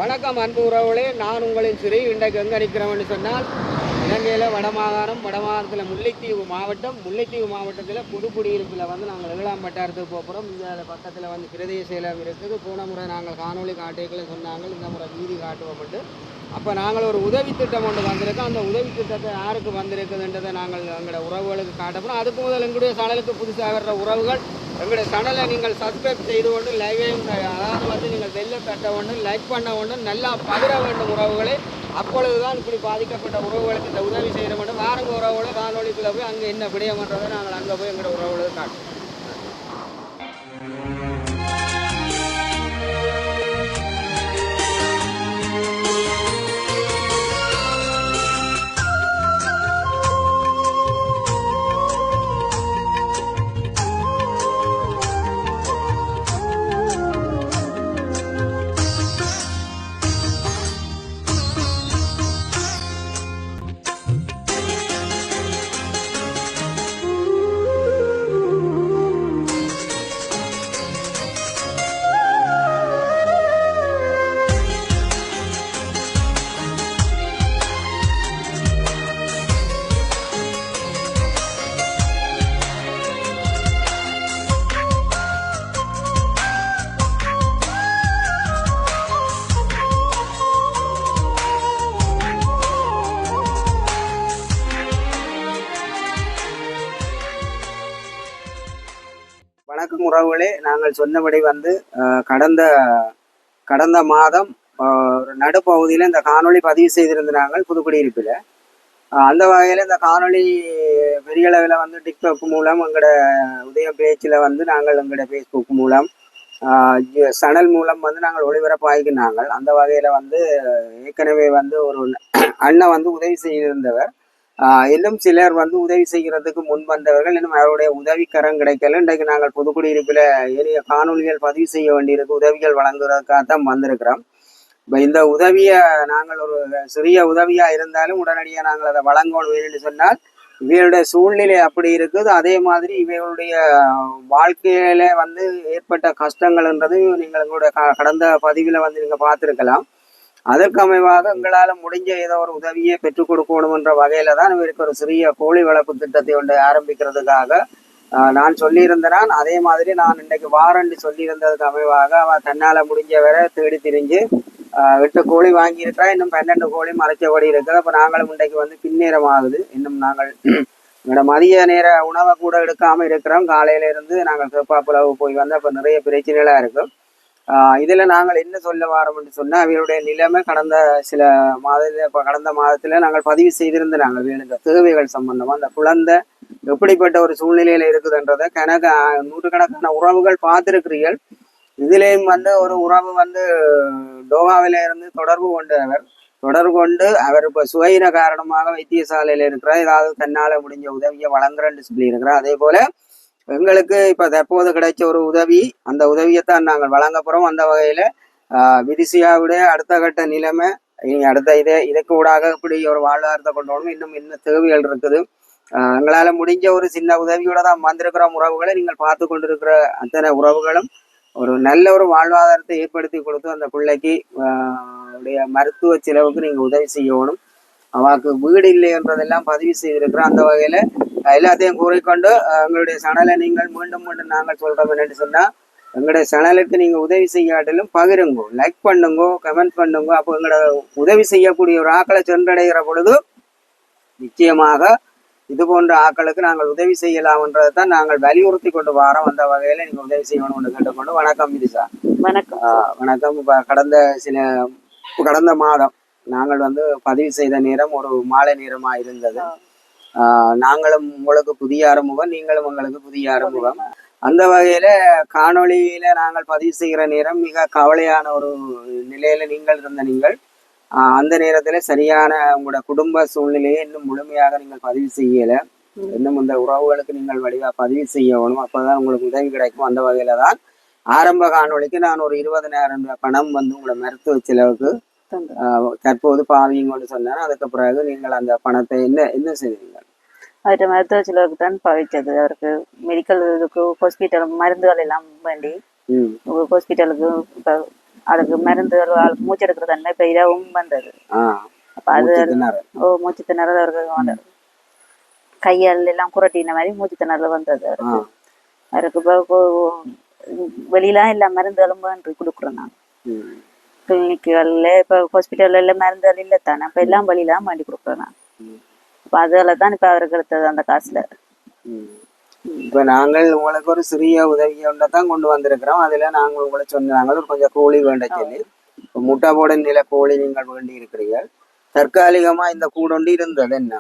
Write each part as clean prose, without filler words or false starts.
வணக்கம் அன்பு உறவுகளே, நான் உங்களின் சிறை. இன்றைக்கு எங்கே நிற்கிறோம்னு சொன்னால், இலங்கையில் வடமாகாணத்தில் முல்லைத்தீவு மாவட்டத்தில் புதுக்குடியிருப்பில் வந்து நாங்கள் 7ஆம் வட்டாரத்துக்கு போகிறோம். இந்த பக்கத்தில் வந்து பிரதேச செயலம் இருக்குது. போன முறை நாங்கள் காணொலி காட்டிகளை சொன்னாங்க, இந்த முறை வீதி காட்டுவோம்ட்டு. அப்போ நாங்கள் ஒரு உதவி திட்டம் ஒன்று வந்திருக்கோம். அந்த உதவி திட்டத்தை யாருக்கு வந்திருக்குதுன்றதை நாங்கள் எங்களோட உறவுகளுக்கு காட்டப்போம். அதுக்கு முதல் எங்களுடைய சேனலுக்கு புதுசாக வர்ற உறவுகள் எங்களுடைய சேனலை நீங்கள் சப்ஸ்கிரைப் செய்து கொண்டு லைவையும், அதாவது வந்து நீங்கள் வெளில தட்ட வேண்டும், லைக் பண்ண வேண்டும், நல்லா பகிர வேண்டும் உறவுகளை. அப்பொழுதுதான் இப்படி பாதிக்கப்பட்ட உறவுகளுக்கு இந்த உதவி செய்ய வேண்டும். வாரங்க உறவுகளை காணொலிக்குள்ளே போய் அங்கே என்ன விடயம்ன்றதை நாங்கள் அங்கே போய் எங்களோட உறவுகளுக்கு காட்டுவோம். வணக்கம் உறவுகளே, நாங்கள் சொன்னபடி வந்து கடந்த மாதம் ஒரு நடுப்பகுதியில் இந்த காணொளி பதிவு செய்திருந்த நாங்கள் புதுக்குடியிருப்பில். அந்த வகையில் இந்த காணொளி பெரிய அளவில் வந்து டிக்டாக் மூலம் எங்களோட உதயம் பேச்சில் வந்து நாங்கள் எங்களோட ஃபேஸ்புக் மூலம் சேனல் மூலம் வந்து நாங்கள் ஒளிபரப்பாகினாங்க. அந்த வகையில் வந்து ஏற்கனவே வந்து ஒரு அண்ணன் வந்து உதவி செய்திருந்தவர். இன்னும் சிலர் வந்து உதவி செய்கிறதுக்கு முன் வந்தவர்கள் இன்னும் அவருடைய உதவிக்கரம் கிடைக்கல. இன்றைக்கு நாங்கள் புதுக்குடியிருப்பில் எளிய காணொலிகள் பதிவு செய்ய வேண்டியிருக்கு, உதவிகள் வழங்குவதற்காகத்தான் வந்திருக்கிறோம். இப்போ இந்த உதவியை நாங்கள் ஒரு சிறிய உதவியாக இருந்தாலும் உடனடியாக நாங்கள் அதை வழங்கணும் என்று சொன்னால் இவைகளுடைய சூழ்நிலை அப்படி இருக்குது. அதே மாதிரி இவைகளுடைய வாழ்க்கையில வந்து ஏற்பட்ட கஷ்டங்கள்ன்றது நீங்கள் எங்களுடைய கடந்த பதிவில் வந்து நீங்கள் பார்த்துருக்கலாம். அதற்கு அமைவாக எங்களால் முடிஞ்ச ஏதோ ஒரு உதவியை பெற்றுக் கொடுக்கணும்ன்ற வகையில தான் இவருக்கு ஒரு சிறிய கோழி வளர்ப்பு திட்டத்தை ஒன்று ஆரம்பிக்கிறதுக்காக நான் சொல்லியிருந்தேன். அதே மாதிரி நான் இன்னைக்கு வாரண்டு சொல்லியிருந்ததுக்கு அமைவாக அவன் தன்னால் முடிஞ்ச வரை தேடி திரிஞ்சு 8 கோழி வாங்கியிருக்கிறா. இன்னும் 12 கோழி மறைச்சபடி இருக்குது. அப்போ நாங்களும் இன்றைக்கு வந்து பின்னேரம் ஆகுது. இன்னும் நாங்கள் எங்களோட மதிய நேர உணவை கூட எடுக்காமல் இருக்கிறோம். காலையில இருந்து நாங்கள் கேப்பாப்புலவு போய் வந்து அப்போ நிறைய பிரச்சனைகளாக இருக்கும். இதில் நாங்கள் என்ன சொல்ல வாரோம்னு சொன்னால், அவருடைய நிலைமை கடந்த மாதத்தில் நாங்கள் பதிவு செய்திருந்து நாங்கள் இந்த தேவைகள் சம்பந்தமாக அந்த குழந்தை எப்படிப்பட்ட ஒரு சூழ்நிலையில் இருக்குதுன்றதை நூற்றுக்கணக்கான உறவுகள் பார்த்துருக்கிறீர்கள். இதுலேயும் வந்து ஒரு உறவு வந்து டோகாவில இருந்து தொடர்பு கொண்டு அவர் இப்போ சுவையின காரணமாக வைத்தியசாலையில் இருக்கிறார். ஏதாவது தன்னால் முடிஞ்ச உதவியை வழங்குறேன்னு சொல்லியிருக்கிறார். அதே போல எங்களுக்கு இப்போ தற்போது கிடைச்ச ஒரு உதவி, அந்த உதவியைத்தான் நாங்கள் வழங்க போகிறோம். அந்த வகையில் விதிசியாவுடைய அடுத்த கட்ட நிலைமை அடுத்த இதுக்கு ஊடாக இப்படி ஒரு வாழ்வாதாரத்தை கொண்டு வரணும். இன்னும் என்ன தேவைகள் இருக்குது, எங்களால் முடிஞ்ச ஒரு சின்ன உதவியோட தான் வந்திருக்கிற உறவுகளை நீங்கள் பார்த்து கொண்டிருக்கிற அத்தனை உறவுகளும் ஒரு நல்ல ஒரு வாழ்வாதாரத்தை ஏற்படுத்தி கொடுத்து அந்த பிள்ளைக்கு மருத்துவ செலவுக்கு நீங்கள் உதவி செய்யணும். அவருக்கு வீடு இல்லை என்றதெல்லாம் பதிவு செய்திருக்கிறோம். அந்த வகையில் எல்லாத்தையும் கூறிக்கொண்டு எங்களுடைய சேனலை நீங்கள் மீண்டும் நாங்கள் சொல்கிறோம் என்னென்னு சொன்னால், எங்களுடைய சேனலுக்கு நீங்கள் உதவி செய்யாட்டிலும் பகிருங்கோ, லைக் பண்ணுங்கோ, கமெண்ட் பண்ணுங்கோ. அப்போ எங்களோட உதவி செய்யக்கூடிய ஒரு ஆக்களை சென்றடைகிற பொழுது நிச்சயமாக இது போன்ற ஆக்களுக்கு நாங்கள் உதவி செய்யலாம்ன்றதை தான் நாங்கள் வலியுறுத்தி கொண்டு வரோம். அந்த வகையில் நீங்கள் உதவி செய்யணும்னு கேட்டுக்கொண்டு வணக்கம் விதிசா. வணக்கம். இப்போ கடந்த மாதம் நாங்கள் வந்து பதிவு செய்த நேரம் ஒரு மாலை நேரமாக இருந்தது. நாங்களும் உங்களுக்கு புதிய அறிமுகம், நீங்களும் உங்களுக்கு புதிய அறிமுகம். அந்த வகையில காணொளியில நாங்கள் பதிவு செய்கிற நேரம் மிக கவலையான ஒரு நிலையில நீங்கள் அந்த நேரத்துல சரியான உங்களோட குடும்ப சூழ்நிலையை இன்னும் முழுமையாக நீங்கள் பதிவு செய்யல. இன்னும் இந்த உறவுகளுக்கு நீங்கள் வழிவா பதிவு செய்யணும், அப்பதான் உங்களுக்கு உதவி கிடைக்கும். அந்த வகையில தான் ஆரம்ப காணொளிக்கு நான் ஒரு 20,000 பணம் வந்து உங்களோட மருத்துவ செலவுக்கு தற்போது பாவிங்கன்னு சொன்னேன். அதுக்கு பிறகு நீங்கள் அந்த பணத்தை என்ன செய்வீங்க? அவர்கிட்ட மருத்துவ செலவுக்கு தான் பாவிச்சது. அவருக்கு மெடிக்கல் இதுக்கு ஹாஸ்பிட்டல் மருந்துகள் எல்லாம் வேண்டி ஹாஸ்பிட்டலுக்கு அவளுக்கு மருந்துகள் அவளுக்கு மூச்சு எடுக்கிற தன்மை இப்ப இரவும் வந்தது. அப்ப அது மூச்சு திணறல் அவருக்கு கையால் எல்லாம் குரட்டின மாதிரி மூச்சு திணறல் வந்தது அவருக்கு. அவருக்கு இப்போ வெளியெல்லாம் எல்லா மருந்துகளும் கொடுக்குறோம் நான். கிளினிக்குகள்ல இப்ப ஹாஸ்பிட்டல்ல எல்லாம் மருந்துகள் இல்லத்தானே, அப்ப எல்லாம் வழியெல்லாம் மாட்டி கொடுக்குறேன் நான். அப்ப அதுல தான் இப்ப அவருக்கு எடுத்தது அந்த காசுல. இப்ப நாங்கள் உங்களுக்கு ஒரு சிறிய உதவியை தான் கொண்டு வந்திருக்கிறோம். அதுல நாங்கள் உங்களை சொன்னாங்க கொஞ்சம் கோழி வேண்ட சொல்லி. இப்ப முட்டை போட நில கோழி நீங்கள் வேண்டி இருக்கிறீர்கள். தற்காலிகமா இந்த கூடொண்டு இருந்தது என்ன,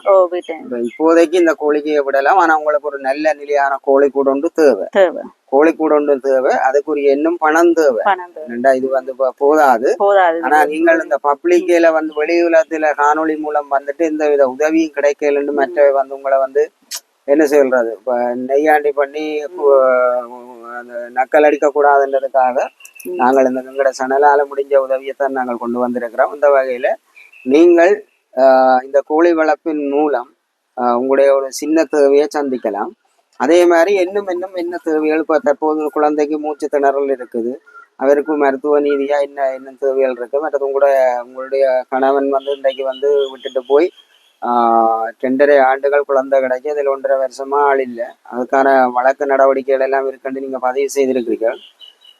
இப்போதைக்கு இந்த கோழிக்கையை விடலாம். ஆனா உங்களுக்கு ஒரு நல்ல நிலையான கோழி கூடொண்டு தேவை. கோழி கூடொண்டு தேவை, அதுக்குரிய இன்னும் பணம் தேவை. இது வந்து போதாது. ஆனா நீங்கள் இந்த பப்ளிக்ல வந்து வெளி உலகத்துல காணொலி மூலம் வந்துட்டு இந்த வித உதவியும் கிடைக்கலன்னு மற்ற வந்து உங்களை வந்து என்ன சொல்றது, இப்ப நெய்யாண்டி பண்ணி அந்த நக்கல் அடிக்க கூடாதுன்றதுக்காக நாங்கள் இந்த எங்களோட சனலால முடிஞ்ச உதவியைத்தான் நாங்கள் கொண்டு வந்திருக்கிறோம். இந்த வகையில நீங்கள் இந்த கோழி வளர்ப்பின் மூலம் உங்களுடைய ஒரு சின்ன தேவையை சந்திக்கலாம். அதே மாதிரி இன்னும் என்ன தேவைகள், இப்போ தற்போது குழந்தைக்கு மூச்சு திணறல் இருக்குது, அவருக்கு மருத்துவ நீதியா என்ன தேவைகள் இருக்கு. மற்றது உங்களுடைய கணவன் வந்து இன்றைக்கு வந்து விட்டுட்டு போய் 2.5 ஆண்டுகள் குழந்தை கிடைச்சி, அதில் 1.5 வருஷமா ஆள் இல்லை. அதுக்கான வழக்கு நடவடிக்கைகள் எல்லாம் இருக்குன்னு நீங்க பதிவு செய்திருக்கிறீர்கள்.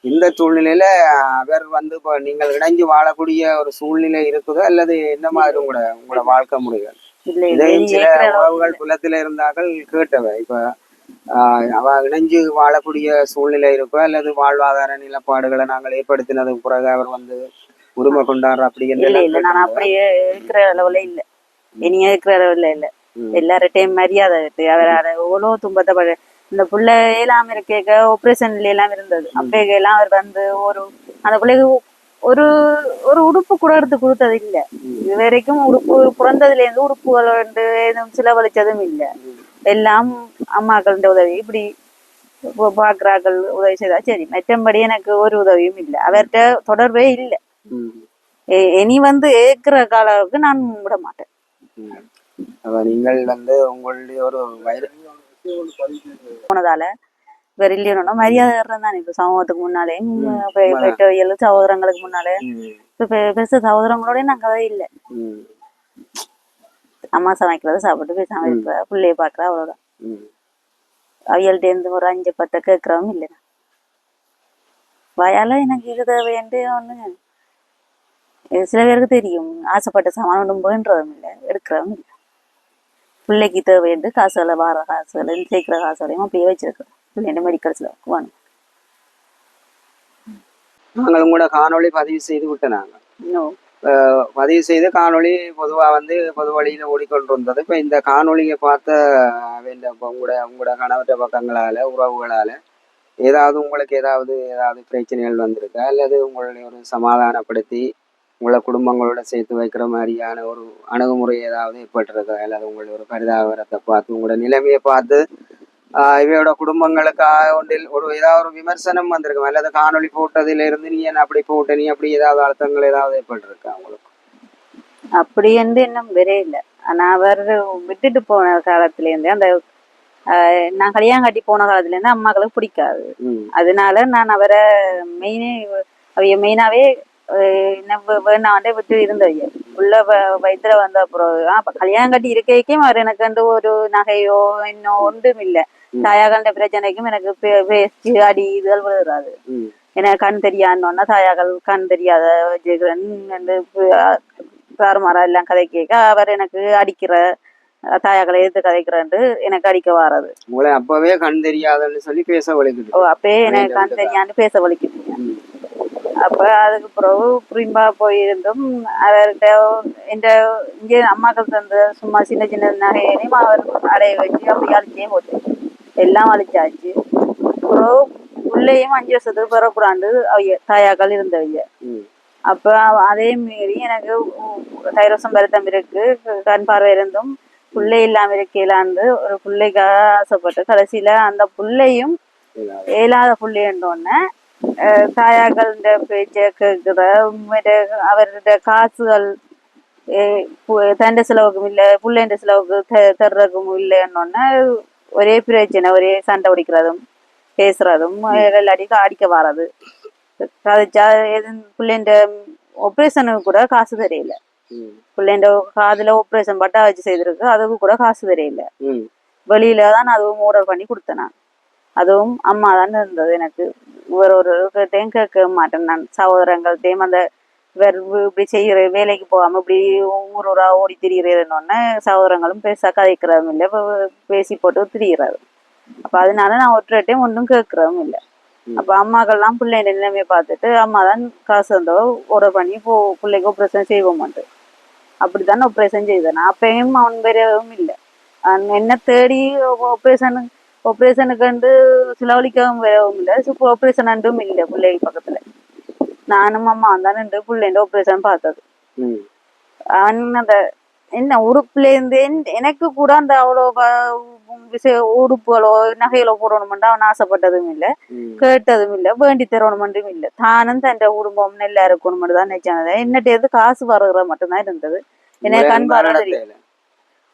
இந்த சூழ்நிலையில அவர் வந்து இப்போ நீங்கள் இணைஞ்சு வாழக்கூடிய ஒரு சூழ்நிலை இருக்குதோ, அல்லது என்ன மாதிரி உங்களோட வாழ்க்கை முறைகள்? இதையும் சில உறவுகள் குலத்துல இருந்தார்கள் கேட்டவை. இப்ப அவ இணைஞ்சு வாழக்கூடிய சூழ்நிலை இருக்கோ, அல்லது வாழ்வாதார நிலப்பாடுகளை நாங்கள் ஏற்படுத்தினதுக்கு பிறகு அவர் வந்து உரிமை கொண்டாடுற அப்படி நான் அப்படியே இருக்கிற அளவுல இல்லை, இனிய இருக்கிற அளவுல இல்லை. எல்லார்டையும் மரியாதை இருக்கு. அவர் எவ்வளவு துன்பத்தை இந்த பிள்ளை எல்லாம் இருக்க ஆப்ரேஷன்ல எல்லாம் இருந்தது. அப்பேக எல்லாம் அவர் வந்து அந்த பிள்ளைக்கு ஒரு உடுப்பு கூட எடுத்து கொடுத்தது இல்லை. இது வரைக்கும் உடுப்பு பிறந்ததுல இருந்து உடுப்புகள் வந்து எதுவும் செலவழிச்சதும் இல்லை. எல்லாம் அம்மாக்கள் உதவி இப்படி பாக்குறாக்கள் உதவி செய்தா சரி, மற்றபடி எனக்கு ஒரு உதவியும் இல்லை. அவர்கிட்ட தொடர்பே இல்லை. இனி வந்து ஏற்கிற காலவுக்கு நான் விட மாட்டேன். நீங்கள் வந்து உங்களுடைய ஒரு போனதால வேற இல்லையோனா மரியாதை தானே. இப்ப சமூகத்துக்கு முன்னாலேயும் பெற்றவியல் சகோதரங்களுக்கு முன்னாலே இப்ப பெருச சகோதரங்களோட நான் கதை இல்லை. அம்மா சமைக்கிறத சாப்பிட்டு பேசாம இருப்ப, பிள்ளைய பாக்குற அவ்வளவுதான். அவியல்கிட்ட இருந்து ஒரு 5-10 கேட்கறவும் இல்லை. வயால எனக்கு இது தேவையன்ட்டு ஒண்ணு சில பேருக்கு தெரியும். ஆசைப்பட்ட சாமான ஒன்றும்போன்றதும் இல்லை, எடுக்கிறதும் இல்லை. பிள்ளைக்கு தேவையன்று காசுகளை வார காசுகளை சேர்க்கிற காசுகளையும் அப்படியே வச்சிருக்கிறோம். பிள்ளைங்க மெடிக்கல்ஸ்ல வாங்க. நாங்கள் உங்களோட காணொலி பதிவு செய்து விட்டு நாங்கள் பதிவு செய்து காணொலி பொதுவா வந்து பொது வழியில ஓடிக்கொண்டிருந்தது. இப்ப இந்த காணொலியை பார்த்த உங்களோட கணவற்ற பக்கங்களால உறவுகளால உங்களுக்கு ஏதாவது பிரச்சனைகள் வந்திருக்கா, அல்லது உங்களுடைய ஒரு சமாதானப்படுத்தி உங்களை குடும்பங்களோட சேர்த்து வைக்கிற மாதிரியான ஒரு அணுகுமுறை ஏதாவது ஏற்பட்டிருக்கா, அல்லது உங்களுடைய ஒரு பரிதாபத்தை பார்த்து உங்களோட நிலைமையை பார்த்து இவையோட குடும்பங்களுக்காக ஒன்றில் ஏதாவது ஒரு விமர்சனம் வந்திருக்கும், அல்லது காணொலி போட்டதுல இருந்து நீ என்ன அப்படி போட்ட, நீ அப்படி ஏதாவது அழுத்தங்கள் ஏதாவது ஏற்பட்டிருக்கா உங்களுக்கு? அப்படி வந்து இன்னும் வரே இல்லை. ஆனா அவர் விட்டுட்டு போன காலத்துல இருந்து அந்த நான் கல்யாணம் கட்டி போன காலத்துல இருந்து அம்மாக்களுக்கு பிடிக்காது. அதனால நான் அவரை மெயினாவே வேணாண்டே விட்டு இருந்தவைய உள்ள வயிற்றுல வந்த அப்புறம் கல்யாணம் கட்டி இருக்கைக்கும் அவர் எனக்கு வந்து ஒரு நகையோ இன்னும் ஒன்றும் இல்லை. தாயாகண்ட பிரச்சனைக்கும் எனக்கு பேசி அடி இதுகள் விழுறாது. எனக்கு கண் தெரியாதுன்னா தாயாக்கள் கண் தெரியாத தாறுமாறா எல்லாம் கதை கேட்க அவர் எனக்கு அடிக்கிற, தாயாக்களை எதிர்த்து கதைக்கிறேன்ட்டு எனக்கு அடிக்க வாரது. அப்பவே கண் தெரியாதுன்னு சொல்லி பேச வலிக்குது. அப்பவே எனக்கு கண் தெரியான்னு பேச வலிக்குது. அப்ப அதுக்கு பிறகு புரிம்பா போயிருந்தும் அவர்கிட்ட இங்கே அம்மாக்கள் தந்த சும்மா சின்ன நகையையும் அவர் அடைய வச்சு அப்படி அழிச்சே போச்சு. எல்லாம் அழிச்சாச்சு. அப்புறம் பிள்ளையும் 5 வருஷத்துக்கு பிறக்கூடாண்டு தாயாக்கள் இருந்தவைய. அப்ப அதே மீறி எனக்கு தைரோசம் வருத்தம் இருக்கு, கண் பார்வை இருந்தும் பிள்ளை இல்லாம இருக்கலான்னு ஒரு பிள்ளைக்காக ஆசைப்பட்டு கடைசியில அந்த பிள்ளையும் இயலாத பிள்ளைன்றோன்னே தாயாக்கள் பேச்ச கேட்கிற அவருடைய காசுகள் தண்ட செலவுக்கும் இல்லை, பிள்ளைன்ற செலவுக்கு தர்றதுக்கும் இல்லைன்னொன்னே ஒரே பிரச்சனை, ஒரே சண்டை பிடிக்கிறதும் பேசுறதும் எல்லாடிக்கும் அடிக்க வர்றது. கதைச்சா பிள்ளைண்ட ஆப்ரேஷனுக்கு கூட காசு தெரியல. பிள்ளைண்ட காதுல ஆப்ரேஷன் பட்டா வச்சு செய்திருக்கு, அதுக்கு கூட காசு தெரியல. வெளியில தான் அதுவும் ஆர்டர் பண்ணி கொடுத்தேன் நான். அதுவும் அம்மா தான் இருந்தது எனக்கு. ஒரு டைம் கேட்க மாட்டேன் நான் சகோதரங்கள்டையும். அந்த இப்படி செய்யற வேலைக்கு போகாம இப்படி ஊரா ஓடி திரிகிறேன்னு சகோதரங்களும் பேச கதைக்கிறதும் இல்லை, பேசி போட்டு திரிகிறாரு. அப்ப அதனால நான் ஒற்றை டைம் ஒன்றும் கேட்கறதும் இல்லை. அப்ப அம்மாக்கள்லாம் பிள்ளைங்க நிலைமையை பார்த்துட்டு அம்மா தான் காசு வந்தோ ஆர்டர் பண்ணி பிள்ளைக்கு ஆப்ரேஷன் செய்வோமாட்டு அப்படித்தானே ஆப்ரேஷன் செய்தேன். அப்பயும் அவன் பெரியவும் இல்லை. என்ன தேடி ஆப்ரேஷனுக்கு வந்து செலவழிக்கவும் வரவும் இல்லை, சூப்பர் ஆப்ரேஷன் அண்டும் இல்லை பிள்ளைக்கு பக்கத்துல. நானும் அம்மா தான் நின்று பிள்ளைங்க ஆப்ரேஷன் பார்த்தது. அவன் அந்த என்ன உடுப்புல இருந்து எனக்கு கூட அந்த அவ்வளோ உடுப்புகளோ நகைகளோ போடணுமெண்டா அவன் ஆசைப்பட்டதும் இல்லை, கேட்டதும் இல்லை, வேண்டி தரணுமென்றும் இல்லை. தானும் தன் குடும்பம் நல்லா இருக்கணும்னு தான் நினைச்சானது. என்னட்டேருந்து காசு வருகிற மட்டும்தான் இருந்தது. எனக்கு கண் பார்வை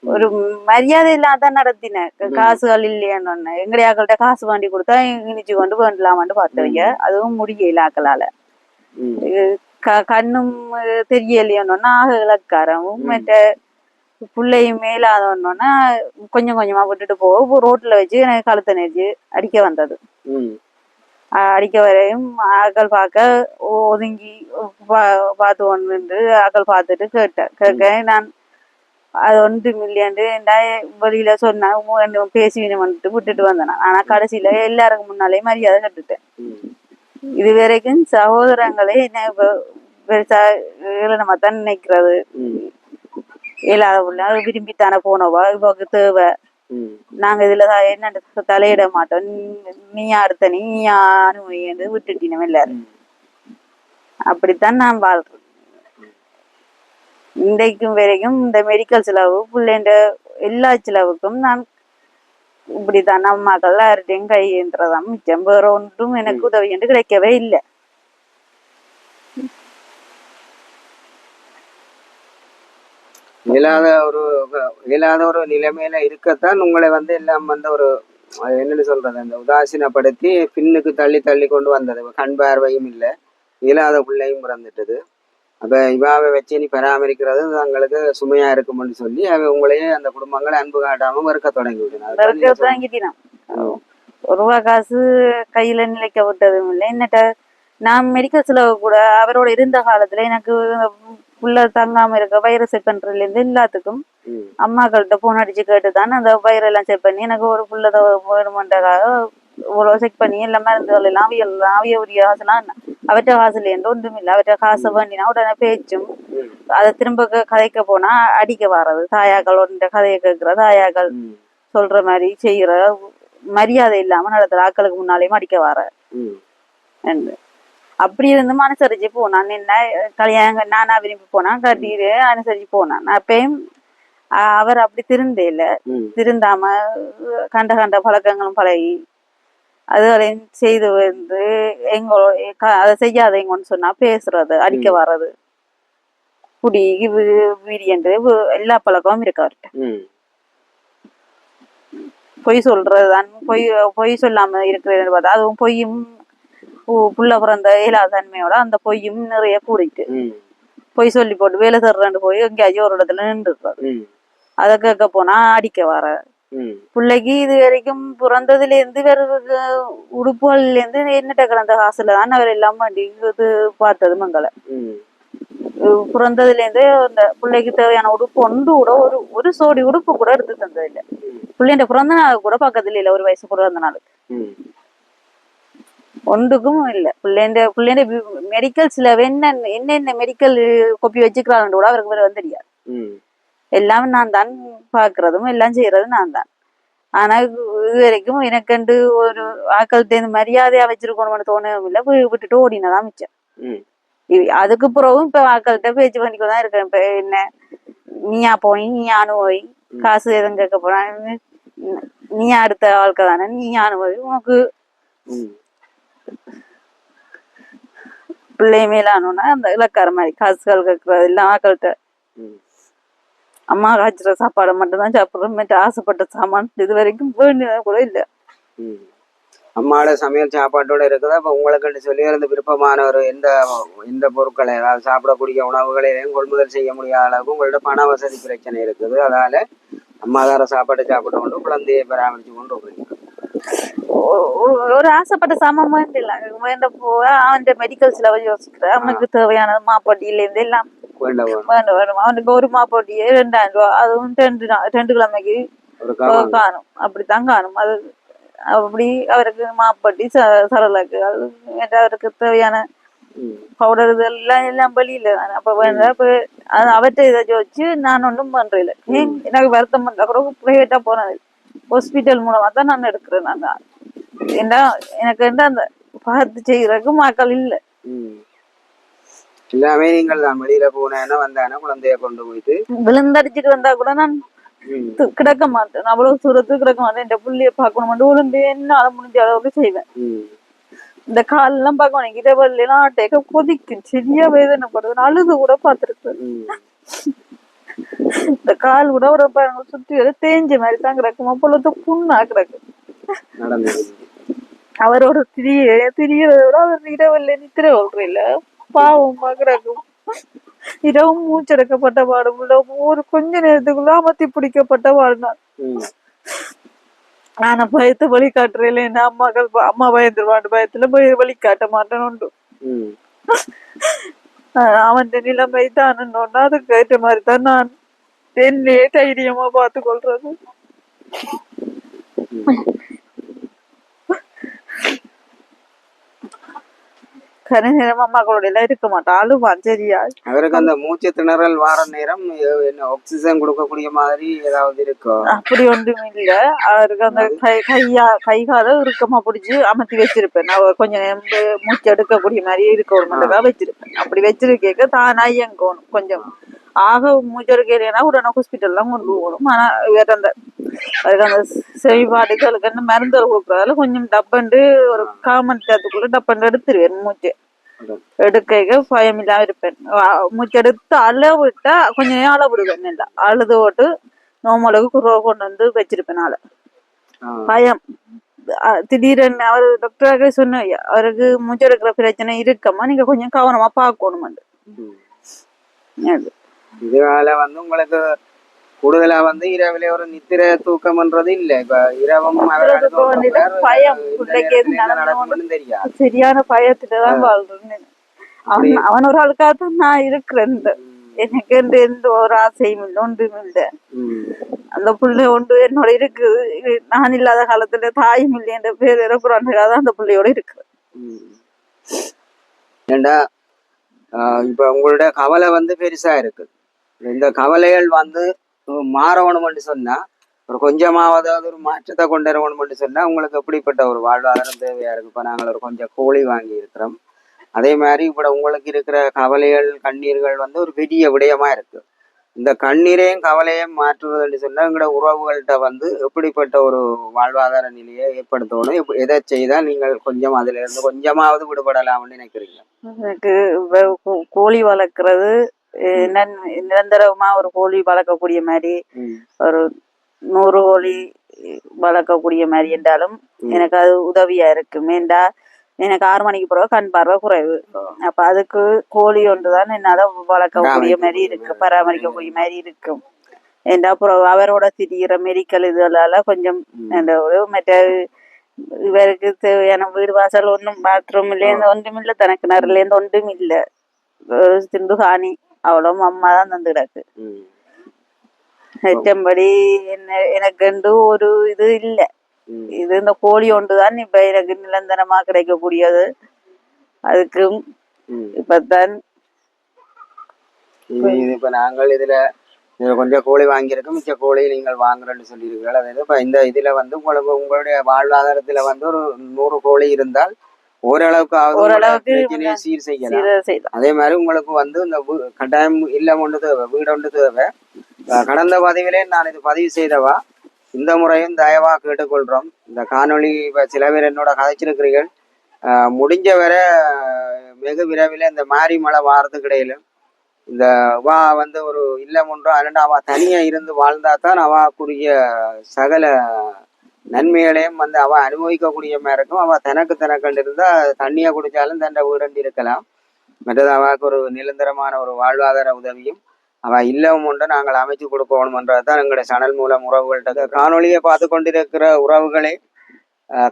ஒரு மரியாதை இல்லாதான் நடத்தினேன். காசுகள் இல்லையான்னு எங்கடையாக்கள்கிட்ட காசு வாண்டி கொடுத்தா இனிச்சு கொண்டு வேண்டலாமான்னு பார்த்தவங்க. அதுவும் முடியல ஆக்களால. கண்ணும் தெரியலையோன்னா ஆக இலக்காரமும் மற்ற பிள்ளையும் மேலாதோன்னா கொஞ்சம் கொஞ்சமா விட்டுட்டு போக ரோட்ல வச்சு எனக்கு கழுத்தை நெறிச்சு அடிக்க வந்தது. அடிக்க வரையும் ஆக்கள் பார்க்க ஒதுங்கி பார்த்து ஒன்று ஆக்கள் பார்த்துட்டு கேட்க நான் அது 1 மில்லியன் வெளியில சொன்னா பேசிவினம் வந்துட்டு விட்டுட்டு வந்தேன். ஆனா கடைசியில எல்லாருக்கும் முன்னாலே மரியாதை கட்டுட்டேன். இது வரைக்கும் சகோதரங்களே என்ன பெருசா ஏளனமா தான் நினைக்கிறது. இயலாத பிள்ளை விரும்பித்தானே போனவா இவக்கு தேவை, நாங்க இதுல என்ன தலையிட மாட்டோம், நீ அடுத்த நீ அனுமதி விட்டுட்டினோம் எல்லாரும். அப்படித்தான் நான் வாழ்றேன். இன்றைக்கும் வரைக்கும் இந்த மெடிக்கல் செலவு பிள்ளைண்ட எல்லா செலவுக்கும் நான் இப்படித்தான் அம்மாக்கள் யார்கிட்டையும் கை ஏந்துறதான் மிச்சம். வேற ஒன்றும் எனக்கு உதவி என்று கிடைக்கவே இல்லை. இயலாத ஒரு நிலைமையில இருக்கத்தான் உங்களை வந்து எல்லாம் வந்து ஒரு என்னன்னு சொல்றது, அந்த உதாசீனப்படுத்தி பின்னுக்கு தள்ளி தள்ளி கொண்டு வந்தது. கண் பார்வையும் இல்லை, இயலாத பிள்ளையும் பிறந்துட்டது. அப்ப இவாவை வச்சு நீ பராமரிக்கிறது தங்களுக்கு சுமையா இருக்கும்னு சொல்லி அவ உங்களையே அந்த குடும்பங்களை அன்பு காட்டாம வெறுக்க தொடங்கிட்டினான். 1 ரூபா காசு கையில நிலைக்க விட்டதும் இல்லை. என்னட்ட நான் மெடிக்கல் செலவு கூட அவரோட இருந்த காலத்துல எனக்கு புள்ள தங்காம இருக்க வயிறு செக் பண்றதுல இருந்து எல்லாத்துக்கும் அம்மாக்கள்கிட்ட போன் அடிச்சு கேட்டுதான் அந்த வயிறெல்லாம் செக் பண்ணி எனக்கு ஒரு புள்ள வேணுமென்றதாக இவ்வளவு செக் பண்ணி எல்லாம் மருந்துகள் எல்லாம் அவிய உரிய காசுலாம் அவற்ற காசுல என்று ஒன்றும் இல்லை. அவற்ற காசை வேண்டினா உடனே பேச்சும் அதை திரும்ப கதைக்க போனா அடிக்க வர்றது, தாயாக்களோட கதையை கேட்கிற, தாயாக்கள் சொல்ற மாதிரி செய்யற, மரியாதை இல்லாம நடத்துற ஆக்களுக்கு முன்னாலேயும் அடிக்க வர என்று அப்படி இருந்தும் அனுசரிச்சு போனான். என்ன கல்யாணம் நானா விரும்பி போனான், கட்டிட்டு அனுசரிச்சு போனான். அப்பயும் அவர் அப்படி திருந்தே இல்லை. திருந்தாம கண்ட கண்ட பழக்கங்களும் பழகி அதுகளையும் செய்து வந்து எங்களோ அதை செய்யாதீங்கன்னு சொன்னா பேசுறது, அடிக்க வர்றது, குடி வீரியன்று எல்லா பழக்கமும் இருக்கு அவர்கிட்ட. பொய் சொல்றதுதான், பொய் சொல்லாம இருக்கிறது பார்த்தா அதுவும் பொய்யும் புள்ள பிறந்த இயலாத தன்மையோட அந்த பொய்யும் நிறைய கூடிட்டு பொய் சொல்லி போட்டு வேலை தர்றேன்னு போய் எங்கேயாச்சும் ஒரு இடத்துல நின்றுடுறாரு. அதை கேட்க போனா அடிக்க வர பிள்ளைக்கு இது வரைக்கும் பிறந்ததுல இருந்து வேற உடுப்புகள்ல இருந்து என்னட்ட கிடந்த காசுல தான் அவர் எல்லாம் வண்டி இது பார்த்தது மங்களை. பிறந்ததுல இருந்து அந்த பிள்ளைக்கு தேவையான உடுப்பு ஒன்று கூட ஒரு சோடி உடுப்பு கூட எடுத்து தந்தது இல்லை. பிள்ளைண்ட பிறந்த நாள் கூட பக்கத்துல இல்லை, 1 வயசு பிறந்த நாளுக்கு ஒன்றுக்கும் இல்லை. பிள்ளைண்ட மெடிக்கல் சில என்னென்ன மெடிக்கல் கொப்பி வச்சுக்கிறாங்க கூட அவருக்கு வேற தெரியாது. எல்லாம் நான் தான் பாக்குறதும் எல்லாம் செய்யறதும் நான் தான். ஆனா இது வரைக்கும் எனக்கண்டு ஒரு ஆக்கள்கிட்ட மரியாதையா வச்சிருக்கணும்னு தோணவும் இல்லை, விட்டுட்டு ஓடினதான் மிச்சம். அதுக்கு பிறகும் இப்ப ஆக்கள்கிட்ட பேச்சு பண்ணிக்கொண்டுதான் இருக்கேன். இப்ப என்ன நீயா போய் நீ அனுபவி, காசு எதுவும் கேட்க போனா நீ அடுத்த வாழ்க்கை தானே, நீ அனுபவி, உனக்கு பிள்ளை மேலானோன்னா அந்த இலக்கார மாதிரி காசுகள் கேட்கறது எல்லாம் ஆக்கள்கிட்ட. அம்மா காய்ச்சுற சாப்பாடை மட்டும்தான் சாப்பிடுறோம், மற்ற ஆசைப்பட்ட சாமான் இது வரைக்கும் வேண்டியது கூட இல்லை. அம்மாவோட சமையல் சாப்பாட்டோட இருக்குதா? அப்ப உங்களுக்கு சொல்லி அந்த விருப்பமான ஒரு எந்த எந்த பொருட்களை அதாவது சாப்பிடக்கூடிய உணவுகளையும் கொள்முதல் செய்ய முடியாத அளவுக்கு உங்களோட பண வசதி பிரச்சனை இருக்குது. அதால அம்மாதார சாப்பாடு சாப்பிட்டு கொண்டு குழந்தையை பராமரிச்சு கொண்டு போறீங்க. ஒரு ஆசைப்பட்ட சாமான் இல்ல வேண்ட போக அவன் மெடிக்கல் செலவை யோசிக்கிறேன். அவனுக்கு தேவையான மாப்பட்டியில இருந்து எல்லாம் வேண்டும் வேணும். அவனுக்கு ஒரு மாப்பட்டியே 2000 ரூபா, அதுவும் 2 கிழமைக்கு காணும். அப்படித்தான் காணும். அது அப்படி அவருக்கு மாப்பட்டி சரலாக்கு அவருக்கு தேவையான பவுடர் இதெல்லாம் எல்லாம் வெளியில தானே. அப்ப வேண்டாம். இப்ப அவற்றை இதை வச்சு நான் ஒன்றும் பண்றேன். எனக்கு வருத்தம் பண்ணா கூட பிரைவேட்டா போனது ஹாஸ்பிட்டல் மூலமா தான் நான் எடுக்கிறேன். நான் ஏன்னா எனக்கு அந்த பார்த்து செய்யறதுக்கு மக்கள் இல்லை. எல்லாமே நீங்கள் தான் வெளியில போனேன்னா வந்தானா குழந்தைய கொண்டு போயிட்டு விழுந்தடிச்சிட்டு வந்தா கூட நான் கிடக்க மாட்டேன். அவ்வளவு தூரத்துக்கு கிடக்க மாட்டேன். என் புள்ளைய பார்க்கணும் விழுந்து என்னால முடிஞ்ச அளவுக்கு செய்வேன். இந்த கால் எல்லாம் பார்க்கணும் இரவல் எல்லாம் ஆட்டைக்க கொதிக்கும். சரியா வேதனைப்படுது. அழுது கூட பார்த்துருக்கு. இந்த கால் கூட ஒரு சுத்தி தேஞ்ச மாதிரி தான் கிடக்கும். அப்பொழுது புண்ணா கிடக்கு. அவரோட திரியறத விட அவர் இரவல்ல நித்திர சொல்றீல்ல பாவமா கிடக்கும். இரவும் மூச்செடுக்கப்பட்ட பாடுள்ள ஒரு கொஞ்ச நேரத்துக்குள்ள அமர்த்தி பிடிக்கப்பட்ட பாடுனான். ஆனா பயத்தை வழிகாட்டுறேன். என்ன அம்மா பயந்துருவான் பயத்துல வழி காட்ட மாட்டேன்னு உண்டு. அவன் நிலைமை தானோன்னா அதுக்கு ஏற்ற மாதிரிதான் நான் என்னையே தைரியமா பார்த்து கொள்றது. கன நேரம் அம்மாக்களோட எல்லாம் இருக்க மாட்டான். அழுவான். சரியா அவருக்கு அந்த மூச்சு திணறல் வார நேரம் ஆக்சிஜன் கொடுக்கக்கூடிய மாதிரி ஏதாவது இருக்கும்? அப்படி ஒன்றும் இல்ல. அவருக்கு அந்த கை கால இறுக்கமா பிடிச்சு அமர்த்தி வச்சிருப்பேன். அவ கொஞ்சம் நேரம் மூச்சு எடுக்கக்கூடிய மாதிரியே இருக்க ஒரு மட்டும் வச்சிருப்பேன். அப்படி வச்சிருக்க தானா இயங்கணும். கொஞ்சம் ஆக மூச்சு எடுக்கலைன்னா உடனே ஹாஸ்பிட்டல்லாம் கொண்டு போகணும். ஆனா வேற அதுக்கு அந்த செயல்பாடுகளுக்கு மருந்துகள் கொடுக்குறதால கொஞ்சம் டப்பண்டு ஒரு காமன் நேரத்துக்குள்ள டப்பண்டு எடுத்துருவேன். மூச்சு எடுக்க பயம் இல்லாம இருப்பேன். மூச்சு எடுத்து அளவிட்டா கொஞ்ச நேரம் அளவு விடுவேன். இல்லை அழுது போட்டு நோமளவுக்கு குறவை கொண்டு வந்து வச்சிருப்பேன். ஆள பயம் திடீரென்னு அவர் டாக்டராக சொன்ன அவருக்கு மூச்சு எடுக்கிற பிரச்சனை இருக்கமா நீங்க கொஞ்சம் கவனமா பார்க்கணும். இதனால உங்களுக்கு கூடுதலா இரவிலே ஒரு நித்திர தூக்கம்ன்றது இல்ல. இப்ப இரவும் சரியான பயத்துலதான் வாழ்றேன். அவன் ஒரு ஆளுக்காகத்தான் நான் இருக்கிறேன். எனக்கு எந்த ஒரு ஆசையும் இல்லை ஒன்றும் இல்லை. அந்த பிள்ளை ஒன்று என்னோட இருக்குது. நான் இல்லாத காலத்துல தாயும் இல்லை என்ற பேர் இறக்குறான். அந்த பிள்ளையோட இருக்கு. ஏண்டா இப்ப உங்களோட கவலை பெருசா இருக்கு. இந்த கவலைகள் மாறணும்னு சொன்னா ஒரு கொஞ்சமாவது ஒரு மாற்றத்தை கொண்டு வரணும்னு சொன்னா உங்களுக்கு எப்படிப்பட்ட ஒரு வாழ்வாதாரம் தேவையா இருக்கு? இப்ப நாங்கள் ஒரு கொஞ்சம் கோழி வாங்கி இருக்கிறோம். அதே மாதிரி இப்ப உங்களுக்கு இருக்கிற கவலைகள் கண்ணீர்கள் ஒரு பெரிய விடயமா இருக்கு. இந்த கண்ணீரையும் கவலையும் மாற்றுவதுன்னு சொன்னா எங்களோட உறவுகள்கிட்ட எப்படிப்பட்ட ஒரு வாழ்வாதார நிலையை ஏற்படுத்தணும்? எதை செய்தா நீங்கள் கொஞ்சம் அதுல இருந்து கொஞ்சமாவது விடுபடலாம்னு நினைக்கிறீங்க? எனக்கு கோழி வளர்க்கறது நிரந்தரமா ஒரு கோழி வளர்க்கக்கூடிய மாதிரி ஒரு 100 கோழி வளர்க்கக்கூடிய மாதிரி என்றாலும் எனக்கு அது உதவியா இருக்கும். ஏண்டா எனக்கு 6 மணிக்கு பிறகு கண் பார்வை குறைவு. அப்ப அதுக்கு கோழி ஒன்றுதான் என்னால வளர்க்கக்கூடிய மாதிரி இருக்கு, பராமரிக்கக்கூடிய மாதிரி இருக்கும். ஏண்டா அப்புறம் அவரோட திடீர மெடிக்கல் இதுகளால கொஞ்சம் மற்ற இவருக்கு தேவையான வீடு வாசல் ஒன்றும் பாத்ரூம் இல்லையேந்து ஒன்றும் இல்லை, தனக்கு கிணறுலேருந்து ஒன்றும் இல்லை. சிந்து காணி அவ்வளவு அம்மா தான் தந்துடாக்கு. மற்றபடி எனக்கு ஒரு இது இல்லை. இது இந்த கோழி ஒன்றுதான் இப்ப எனக்கு நிரந்தரமா கிடைக்கக்கூடியது. அதுக்கும் இப்பதான் இப்ப நாங்கள் இதுல கொஞ்சம் கோழி வாங்கியிருக்கோம். மிச்ச கோழி நீங்கள் வாங்குறேன்னு சொல்லியிருக்கீங்க. அதாவது இப்ப இந்த இதுல உங்களுக்கு உங்களுடைய வாழ்வாதாரத்துல ஒரு 100 கோழி இருந்தால் ஓரளவுக்கு சீர் செய்யலாம். அதே மாதிரி உங்களுக்கு இந்த கட்டாயம் இல்லம் ஒன்று தேவை, வீடு ஒன்று தேவை. கடந்த பதிவிலே நான் இது பதிவு செய்தவா இந்த முறையும் தயவா கேட்டுக்கொள்றோம். இந்த காணொளி சில பேர் என்னோட கதைச்சிருக்கிறீர்கள். முடிஞ்ச வரை வெகு விரைவில் இந்த மாரி மழை வாரத்துக்கு இடையில இந்த வா ஒரு இல்லம் ஒன்றோ அல்லண்டா அவ தனியா இருந்து வாழ்ந்தா தான் அவாக்குரிய சகல நன்மைகளையும் வந்து அவ அனுபவிக்கக்கூடிய மாதிரி இருக்கும். அவ தனக்கு இருந்தா தண்ணியை குடிச்சாலும் தன்னை வீடண்டி இருக்கலாம். மற்றது அவளுக்கு ஒரு நிரந்தரமான ஒரு வாழ்வாதார உதவியும் அவ இல்லவும் ஒன்று நாங்கள் அமைச்சு கொடுக்கணும்ன்றதுதான் எங்களுடைய சனல் மூலம் உறவுகள்கிட்ட காணொலியை பார்த்து கொண்டிருக்கிற உறவுகளை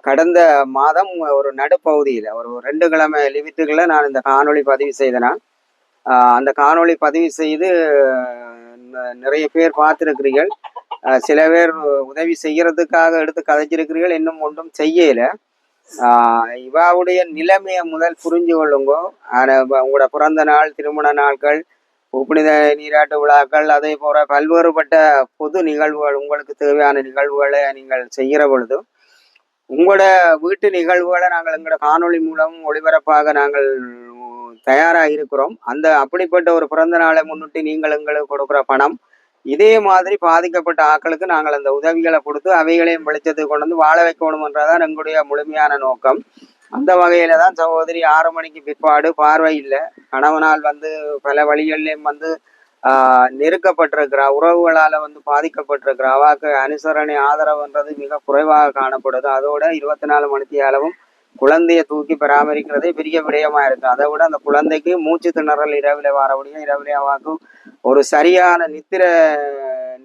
கடந்த மாதம் ஒரு நடுப்பகுதியில் ஒரு 2 கிழமை லிமிட்டுகளை நான் இந்த காணொளி பதிவு செய்தேன். அந்த காணொளி பதிவு செய்து நிறைய பேர் பார்த்துருக்கிறீர்கள். சில பேர் உதவி செய்யறதுக்காக எடுத்து கதைச்சிருக்கிறீர்கள், இன்னும் ஒன்றும் செய்யல. இவாவுடைய நிலைமையை முதல் புரிஞ்சு கொள்ளுங்க. உங்களோட பிறந்த நாள், திருமண நாட்கள், புனித நீராட்டு விழாக்கள், அதே போல பல்வேறுபட்ட பொது நிகழ்வுகள், உங்களுக்கு தேவையான நிகழ்வுகளை நீங்கள் செய்கிற பொழுது உங்களோட வீட்டு நிகழ்வுகளை நாங்கள் எங்களோட காணொளி மூலம் ஒளிபரப்பாக நாங்கள் தயாராக இருக்கிறோம். அந்த அப்படிப்பட்ட ஒரு பிறந்த நாளை முன்னிட்டு நீங்கள் எங்களுக்கு கொடுக்குற பணம் இதே மாதிரி பாதிக்கப்பட்ட ஆட்களுக்கு நாங்கள் அந்த உதவிகளை கொடுத்து அவைகளையும் வெளிச்சத்துக்கு கொண்டு வந்து வாழ வைக்கணும்ன்றதான் எங்களுடைய முழுமையான நோக்கம். அந்த வகையில தான் சகோதரி 6 மணிக்கு பிற்பாடு பார்வை இல்லை, கணவனால் வந்து பல வழிகளிலையும் வந்து நெருக்கப்பட்டிருக்கிற உறவுகளால வந்து பாதிக்கப்பட்டிருக்கிற அவாக்கு அனுசரணை ஆதரவுன்றது மிக குறைவாக காணப்படுது. அதோட 24 மணித்தியாலவும் குழந்தைய தூக்கி பராமரிக்கிறதே பெரிய விடயமா இருக்கு. அதை விட அந்த குழந்தைக்கு மூச்சு திணறல் இரவில் வரக்கூடிய இரவிலே அவாக்கும் ஒரு சரியான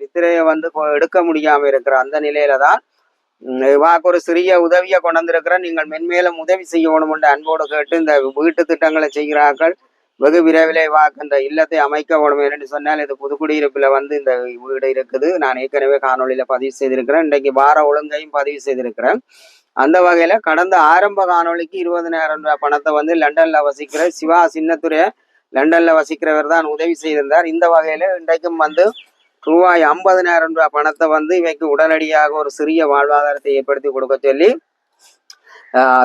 நித்திரையை வந்து எடுக்க முடியாம இருக்கிற அந்த நிலையில தான் வாக்கு ஒரு சிறிய உதவியை கொண்டு வந்திருக்கிற. நீங்கள் மென்மேலும் உதவி செய்யணும் என்று அன்போடு கேட்டு இந்த வீட்டு திட்டங்களை செய்கிறார்கள். வெகு விரைவிலே வாக்கு இந்த இல்லத்தை அமைக்க வேணும் என்று சொன்னால் இது புதுக்குடியிருப்புல வந்து இந்த வீடு இருக்குது. நான் ஏற்கனவே காணொலியில பதிவு செய்திருக்கிறேன். இன்றைக்கு வார ஒழுங்கையும் பதிவு செய்திருக்கிறேன். அந்த வகையில கடந்த ஆரம்ப காணொலிக்கு 20,000 ரூபாய் பணத்தை வந்து லண்டன்ல வசிக்கிற சிவா சின்னத்துறை லண்டன்ல வசிக்கிறவர் தான் உதவி செய்திருந்தார். இந்த வகையில இன்றைக்கும் வந்து ரூபாய் 50,000 ரூபாய் பணத்தை வந்து இவைக்கு உடனடியாக ஒரு சிறிய வாழ்வாதாரத்தை ஏற்படுத்தி கொடுக்க சொல்லி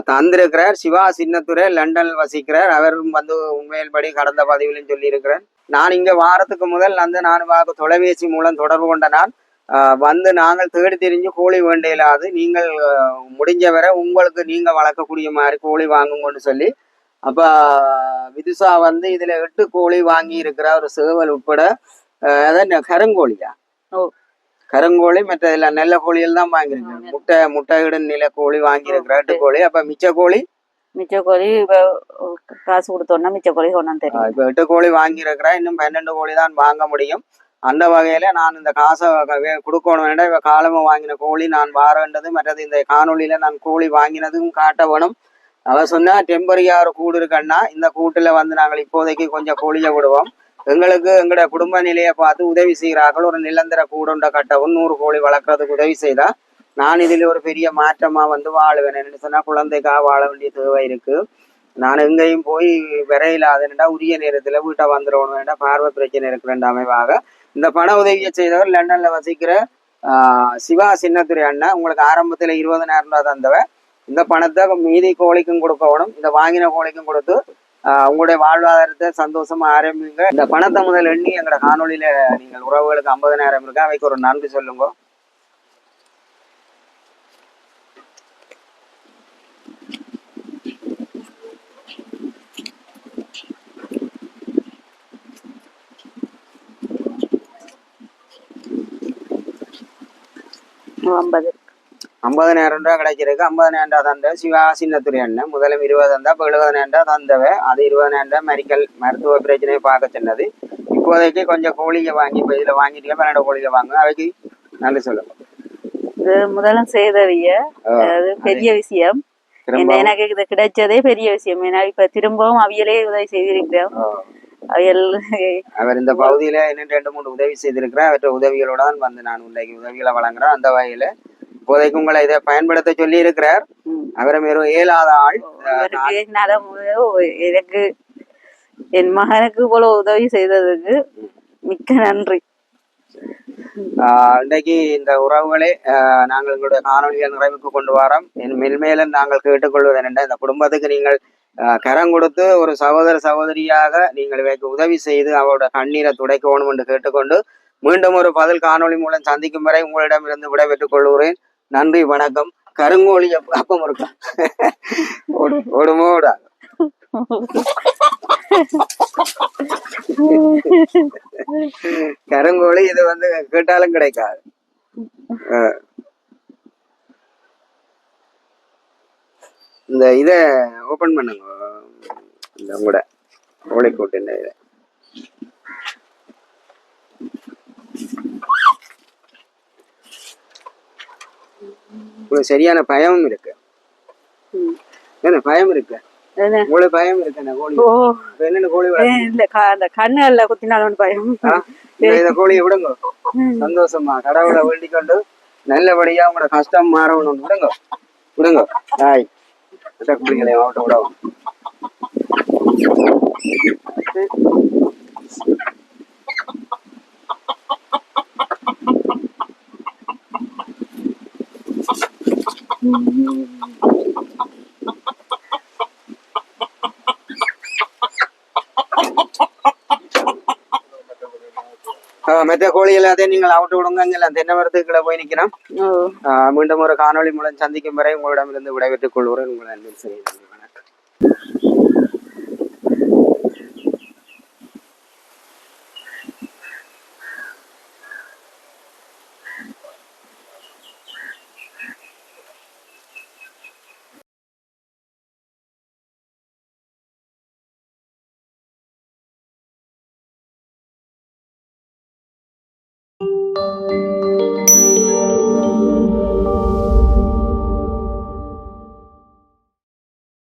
தந்திருக்கிறார். சிவா சின்னத்துறை லண்டன் வசிக்கிறார். அவரும் வந்து உண்மையில் படி கடந்த பதிவிலும் சொல்லி இருக்கிறேன். நான் இங்க வாரத்துக்கு முதல் வந்து நான் தொலைபேசி மூலம் தொடர்பு கொண்ட நான் வந்து நாங்கள் தேடி தெரிஞ்சு கோழி வேண்டையிலாது நீங்கள் முடிஞ்ச வரை உங்களுக்கு நீங்க வளர்க்கக்கூடிய மாதிரி கோழி வாங்குங்கன்னு சொல்லி அப்ப விதுசா வந்து இதுல 8 கோழி வாங்கி இருக்கிற ஒரு சேவல் உட்பட அதான் கருங்கோழியா கருங்கோழி மற்ற இல்ல நெல்ல கோழிகள் தான் வாங்கியிருக்கேன். முட்டையுடன் நில கோழி வாங்கியிருக்கிற 8 கோழி. அப்ப மிச்ச கோழி காசு கொடுத்தோம்னா மிச்ச கோழி ஒன்றும் தெரியும். இப்ப 8 கோழி வாங்கியிருக்கிறேன். இன்னும் 12 கோழி தான் வாங்க முடியும். அந்த வகையில நான் இந்த காசை கொடுக்கணும் வேண்டாம். இவ காலமா வாங்கின கோழி நான் வாரேன்றது மற்றது இந்த காணொலியில நான் கோழி வாங்கினதும் காட்ட வேணும். அவ சொன்னா டெம்பரியா ஒரு கூடு இருக்குன்னா இந்த கூட்டுல வந்து நாங்கள் இப்போதைக்கு கொஞ்சம் கோழியை விடுவோம். எங்களுக்கு எங்களோட குடும்ப நிலையை பார்த்து உதவி செய்கிறார்கள். ஒரு நிலந்தர கூடுண்ட கட்டவும் 100 கோழி வளர்க்கறதுக்கு உதவி செய்தா நான் இதுல ஒரு பெரிய மாற்றமா வந்து வாழுவேன். என்ன சொன்னா குழந்தைக்காக வாழ வேண்டிய தேவை இருக்கு. நான் எங்கேயும் போய் விரையிலாதுன்னா உரிய நேரத்துல வீட்டை வந்துடணும் வேண்டாம். பார்வை பிரச்சனை இருக்கிற அமைவாக இந்த பண உதவியை செய்தவர் லண்டன்ல வசிக்கிற சிவா சின்னத்துறை அண்ணன். உங்களுக்கு ஆரம்பத்துல 20,000 ரூபாய் தந்தவன். இந்த பணத்தை மீதி கோழிக்கும் கொடுக்கணும், இந்த வாங்கின கோழிக்கும் கொடுத்து உங்களுடைய வாழ்வாதாரத்தை சந்தோஷமா ஆரம்பிங்க. இந்த பணத்தை முதல் எண்ணி எங்களோட காணொலியில நீங்கள் உறவுகளுக்கு 50,000 இருக்கா அவைக்கு ஒரு நன்றி சொல்லுங்க. $50,000 கிடைச்சிருக்கு. 50,000 தந்த சிவா சின்னத்துறை அண்ணன். முதலும் 20 தந்தா, இப்போ 70,000 தந்தவ. அது 20,000 மெடிக்கல் மருத்துவ பிரச்சனையை பார்க்க சொன்னது. இப்போதைக்கு கொஞ்சம் கோழியை வாங்கி இப்போ இதுல வாங்கிட்டு 12 கோழியை வாங்க. அவைக்கு நன்றி சொல்லுங்க. இது முதலும் செய்தவிய அது பெரிய விஷயம். எனக்கு இது கிடைச்சதே பெரிய விஷயம். ஏன்னா இப்ப திரும்பவும் அவியலே உதவி செய்திருக்கிறோம். அவர் இந்த பகுதியில இன்னும் 2-3 உதவி செய்திருக்கிறேன். அவற்றை உதவிகளோட வந்து நான் இன்றைக்கு உதவிகளை வழங்குறேன். அந்த வகையில இப்போதைக்கு உங்களை இதை பயன்படுத்த சொல்லி இருக்கிறார். அவரை மேலும் இயலாத ஆள். எனக்கு என் மகனுக்கு இவ்வளவு உதவி செய்ததுக்கு மிக்க நன்றி. இன்றைக்கு இந்த உறவுகளை நாங்கள் எங்களுடைய காணொலிகள் நிறைவுக்கு கொண்டு வரோம். மென்மேலும் நாங்கள் கேட்டுக்கொள்வது என்னென்ன, இந்த குடும்பத்துக்கு நீங்கள் கரம் கொடுத்து ஒரு சகோதர சகோதரியாக நீங்கள் இவைக்கு உதவி செய்து அவரோட கண்ணீரை துடைக்கணும் என்று கேட்டுக்கொண்டு மீண்டும் ஒரு பதில் காணொலி மூலம் சந்திக்கும் வரை உங்களிடம் இருந்து விடைபெற்றுக் கொள்கிறேன். நன்றி, வணக்கம். கருங்கோழி அப்பம் இருக்கா ஓடுமோடா கருங்கோழி இது வந்து கேட்டாலும் கிடைக்காது. இந்த இதை ஓபன் பண்ணுங்க, இந்த உங்களோட கோழிக்கூட்டு இந்த இதை. உங்களுக்கு சரியான பயமும் இருக்கு. என்ன பயம் இருக்கு? உங்களுக்கு பயம் இருக்கு என்ன கோழி? என்னென்ன கோழி இல்ல அந்த கண்ணுல குத்தினாலும் பயம். இந்த கோழியை விடுங்க, சந்தோஷமா கடவுளை வேண்டிக் கொண்டு நல்லபடியா உங்களோட கஷ்டம் மாறணும். விடுங்க விடுங்க. ஆய் குடிகளை அவட்ட விடவும். மற்ற கோழி எல்லாத்தையும் நீங்கள் அவுட்டு விடுங்க. எல்லாம் தென்னை மரத்துக்குள்ள போய் நிற்கணும். மீண்டும் ஒரு காணொளி மூலம் சந்திக்கும் வரை உங்களிடமிருந்து விடைபெற்றுக் கொள்கிறேன். உங்களை அன்பில் செய்கிறேன்.